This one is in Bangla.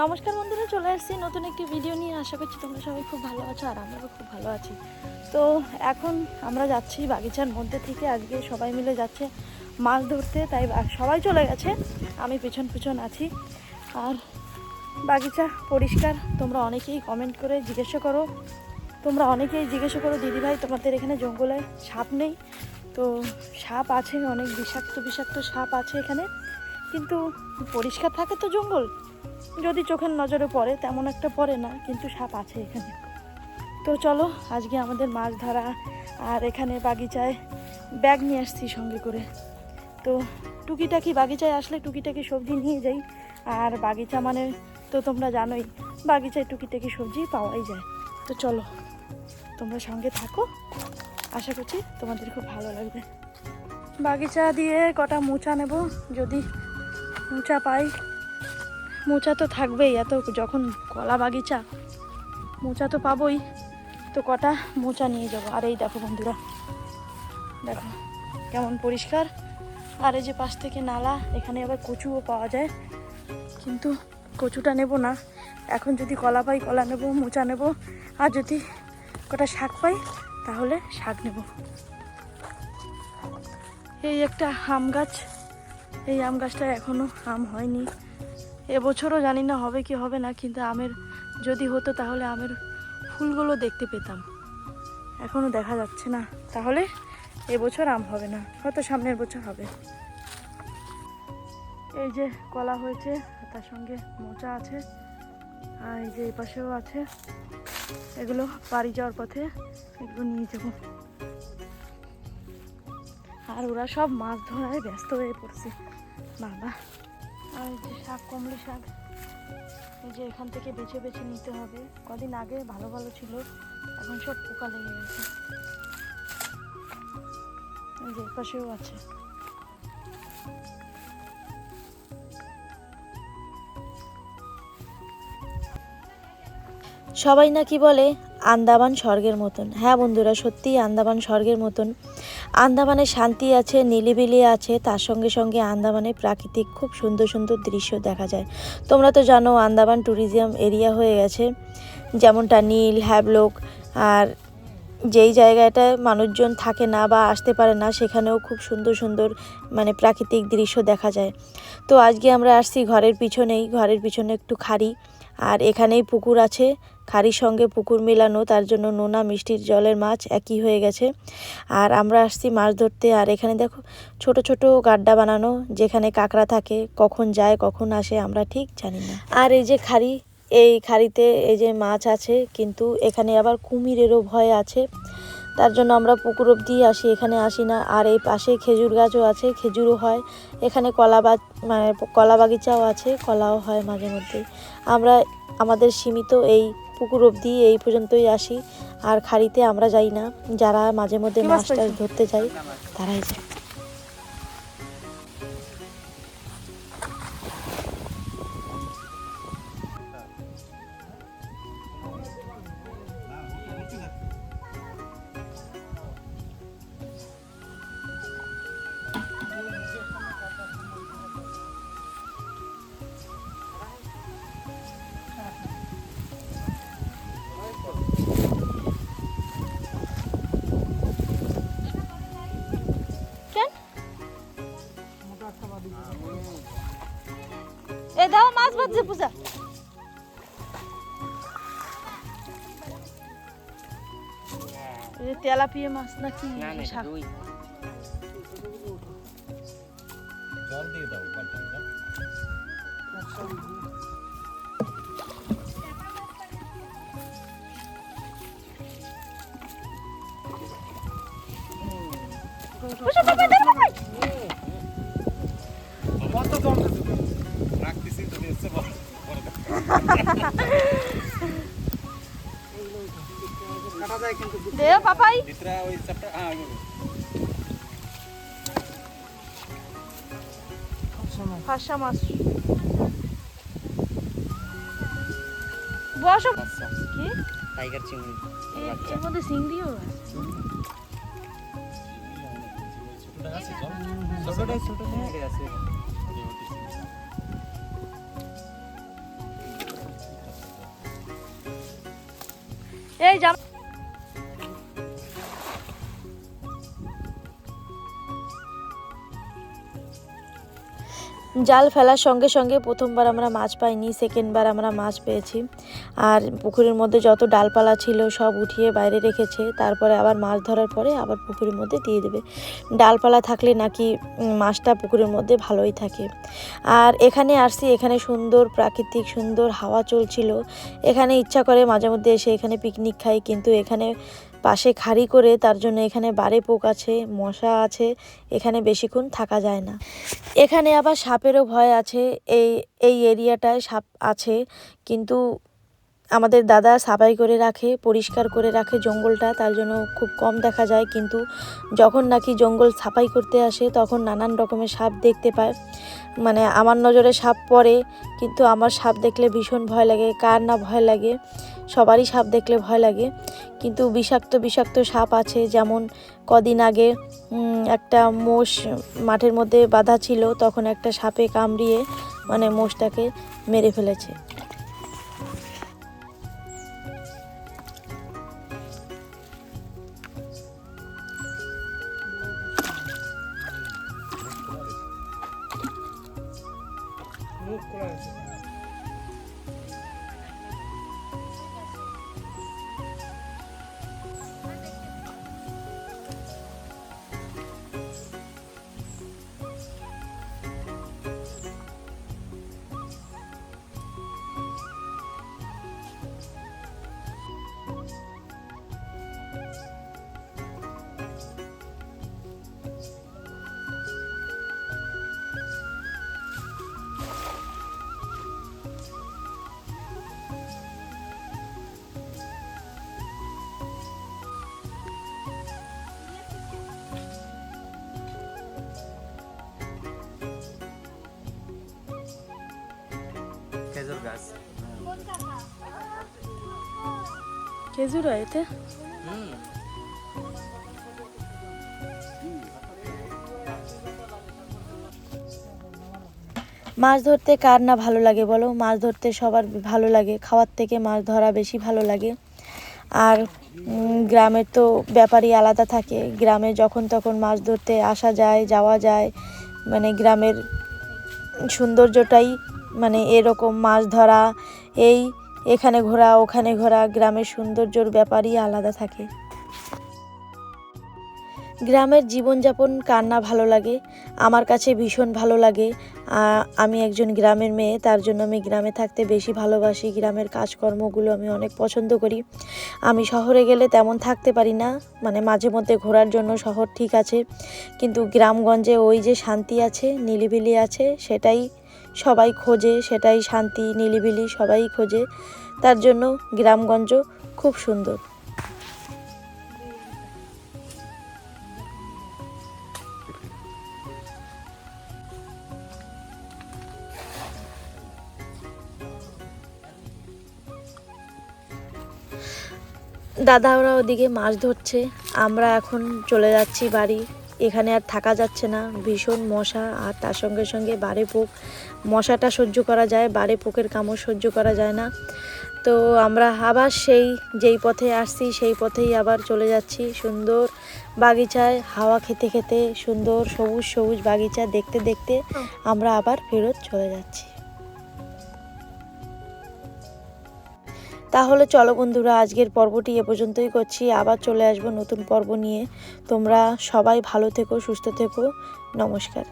নমস্কার বন্ধুরা, চলে আসছি নতুন একটি ভিডিও নিয়ে। আশা করছি তোমরা সবাই খুব ভালো আছো আর আমরাও খুব ভালো আছি। তো এখন আমরা যাচ্ছি বাগিচার মধ্যে থেকে, আজকে সবাই মিলে যাচ্ছে মাছ ধরতে। তাই সবাই চলে গেছে, আমি পিছন পিছন আছি। আর বাগিচা পরিষ্কার, তোমরা অনেকেই কমেন্ট করে জিজ্ঞাসা করো, দিদিভাই তোমাদের এখানে জঙ্গলে সাপ নেই? তো সাপ আছে, অনেক বিষাক্ত বিষাক্ত সাপ আছে এখানে, কিন্তু পরিষ্কার থাকে তো জঙ্গল, যদি চোখের নজরে পড়ে তেমন একটা পড়ে না, কিন্তু সাপ আছে এখানে। তো চলো, আজকে আমাদের মাছ ধরা। আর এখানে বাগিচায় ব্যাগ নিয়ে আসছি সঙ্গে করে। তো টুকিটাকি বাগিচায় আসলে টুকিটাকি সবজি নিয়ে যাই। আর বাগিচা মানে তো তোমরা জানোই, বাগিচায় টুকিটাকি সবজি পাওয়াই যায়। তো চলো, তোমরা সঙ্গে থাকো, আশা করছি তোমাদের খুব ভালো লাগবে। বাগিচা দিয়ে কটা মোচা নেব, যদি মোচা পাই। মোচা তো থাকবেই, এত যখন কলা বাগিচা, মোচা তো পাবোই। তো কটা মোচা নিয়ে যাবো। আর এই দেখো বন্ধুরা, দেখো কেমন পরিষ্কার। আর এই যে পাশ থেকে নালা, এখানে আবার কচুও পাওয়া যায়, কিন্তু কচুটা নেব না এখন। যদি কলা পাই কলা নেব, মোচা নেব। আর যদি কটা শাক পাই তাহলে শাক নেব। এই একটা আম গাছ, এই আম গাছটা এখনও আম হয়নি। এবছরও জানি না হবে কি হবে না, কিন্তু আমের যদি হতো তাহলে আমের ফুলগুলো দেখতে পেতাম, এখনও দেখা যাচ্ছে না। তাহলে এবছর আম হবে না, হয়তো সামনের বছর হবে। এই যে কলা হয়েছে, তার সঙ্গে মোচা আছে, আর এই যে এই পাশেও আছে। এগুলো বাড়ি যাওয়ার পথে এগুলো নিয়ে যাব। আর ওরা সব মাছ ধরায় ব্যস্ত হয়ে পড়ছে বাবা। আর এই যে শাক, কমলা শাক, এই যে এখান থেকে বেছে বেছে নিতে হবে। কদিন আগে ভালো ভালো ছিল, এখন সব পোকা লেগে গেছে। এই যে পাশেও আছে। সবাই নাকি বলে আন্দামান স্বর্গের মতন। হ্যাঁ বন্ধুরা, সত্যিই আন্দামান স্বর্গের মতন। আন্দামানে শান্তি আছে, নিলিবিলি আছে, তার সঙ্গে সঙ্গে আন্দামানে প্রাকৃতিক খুব সুন্দর সুন্দর দৃশ্য দেখা যায়। তোমরা তো জানো আন্দামান ট্যুরিজম এরিয়া হয়ে গেছে, যেমনটা নীল, হ্যাভলক। আর যেই জায়গাটায় মানুষজন থাকে না বা আসতে পারে না, সেখানেও খুব সুন্দর সুন্দর মানে প্রাকৃতিক দৃশ্য দেখা যায়। তো আজকে আমরা আসছি ঘরের পিছনে একটু খাড়ি, আর এখানেই পুকুর আছে, খাড়ির সঙ্গে পুকুর মেলানো, তার জন্য নোনা মিষ্টির জলের মাছ একই হয়ে গেছে। আর আমরা আসছি মাছ ধরতে। আর এখানে দেখো ছোট ছোট গাড্ডা বানানো, যেখানে কাঁকড়া থাকে, কখন যায় কখন আসে আমরা ঠিক জানি না। আর এই যে খাড়ি, এই খাড়িতে এই যে মাছ আছে, কিন্তু এখানে আবার কুমিরেরও ভয় আছে, তার জন্য আমরা পুকুর অবধি আসি, এখানে আসি না। আর এই পাশে খেজুর গাছও আছে, খেজুরও হয় এখানে। মানে কলা বাগিচাও আছে, কলাও হয় মাঝে মধ্যে। আমরা আমাদের সীমিত এই পুকুর অবধি এই পর্যন্তই আসি, আর খাড়িতে আমরা যাই না। যারা মাঝে মধ্যে মাছ টাছ ধরতে যায় তারাই যায়। এ দাও মাছ বাজছে পূজা। তেলাপিয়া মাছ নাকি? জল দিয়ে দাও বালতিতে। কত জল দিতে রাখতেছি তো এসে বড় কাটা যায় কিন্তু দে পাপাই ভিতরে ওই চ্যাপ্টার ফাঁসা মাছ। বসো কি টাইগার চিংড়ি, এর মধ্যে চিংড়িও আছে। ছোটটাই ছোট চিংড়ি আছে। এই জামা জাল ফেলার সঙ্গে সঙ্গে প্রথমবার আমরা মাছ পাইনি, সেকেন্ডবার আমরা মাছ পেয়েছি। আর পুকুরের মধ্যে যত ডালপালা ছিল সব উঠিয়ে বাইরে রেখেছে, তারপরে আবার মাছ ধরার পরে আবার পুকুরের মধ্যে দিয়ে দেবে। ডালপালা থাকলে নাকি মাছটা পুকুরের মধ্যে ভালোই থাকে। আর এখানে আসছি, এখানে সুন্দর প্রাকৃতিক সুন্দর হাওয়া চলছিল। এখানে ইচ্ছা করে মাঝে মধ্যে এসে এখানে পিকনিক খাই, কিন্তু এখানে পাশে খাড়ি করে, তার জন্য এখানে বারে পোক আছে, মশা আছে, এখানে বেশিক্ষণ থাকা যায় না। এখানে আবার সাপেরও ভয় আছে, এই এরিয়াটায় সাপ আছে, কিন্তু আমাদের দাদা সাফাই করে রাখে, পরিষ্কার করে রাখে জঙ্গলটা, তার জন্য খুব কম দেখা যায়। কিন্তু যখন নাকি জঙ্গল সাফাই করতে আসে তখন নানান রকমের সাপ দেখতে পায়। মানে আমার নজরে সাপ পড়ে, কিন্তু আমার সাপ দেখলে ভীষণ ভয় লাগে। কার না ভয় লাগে, সবারই সাপ দেখলে ভয় লাগে। কিন্তু বিষাক্ত বিষাক্ত সাপ আছে, যেমন কদিন আগে একটা মোষ মাঠের মধ্যে বাঁধা ছিল, তখন একটা সাপে কামড়িয়ে মানে মোষটাকে মেরে ফেলেছে। মুখ খোলা আছে। খেজুর গাছ। খেজুর হয় এতে? মাছ ধরতে কার না ভালো লাগে বলো? মাছ ধরতে সবার ভালো লাগে, খাওয়ার থেকে মাছ ধরা বেশি ভালো লাগে। আর গ্রামের তো ব্যাপারই আলাদা থাকে, গ্রামে যখন তখন মাছ ধরতে আসা যায়, যাওয়া যায়। মানে গ্রামের সৌন্দর্যটাই মানে এরকম, মাছ ধরা, এখানে ঘোরা ওখানে ঘোরা, গ্রামের সৌন্দর্যর ব্যাপারই আলাদা থাকে। গ্রামের জীবনযাপন কার না ভালো লাগে? আমার কাছে ভীষণ ভালো লাগে। আমি একজন গ্রামের মেয়ে, তার জন্য আমি গ্রামে থাকতে বেশি ভালোবাসি। গ্রামের কাজকর্মগুলো আমি অনেক পছন্দ করি। আমি শহরে গেলে তেমন থাকতে পারি না, মানে মাঝে মধ্যে ঘোরার জন্য শহর ঠিক আছে, কিন্তু গ্রামগঞ্জে ওই যে শান্তি আছে, নিলিবিলি আছে, সেটাই সবাই খোঁজে, সেটাই শান্তি নিলিবিলি সবাই খোঁজে। তার জন্য গ্রামগঞ্জ খুব সুন্দর। দাদা ওরা ওদিকে মাছ ধরছে, আমরা এখন চলে যাচ্ছি বাড়ি। এখানে আর থাকা যাচ্ছে না, ভীষণ মশা, আর তার সঙ্গে সঙ্গে বারে পোক। মশাটা সহ্য করা যায়, বারে পোকের কামড় সহ্য করা যায় না। তো আমরা আবার যেই পথে আসছি সেই পথেই আবার চলে যাচ্ছি। সুন্দর বাগিচায় হাওয়া খেতে খেতে, সুন্দর সবুজ সবুজ বাগিচা দেখতে দেখতে আমরা আবার ফেরত চলে যাচ্ছি। তাহলে চলো বন্ধুরা, আজকের পর্বটি এ পর্যন্তই করছি। আবার চলে আসবো নতুন পর্ব নিয়ে। তোমরা সবাই ভালো থেকো, সুস্থ থেকো। নমস্কার।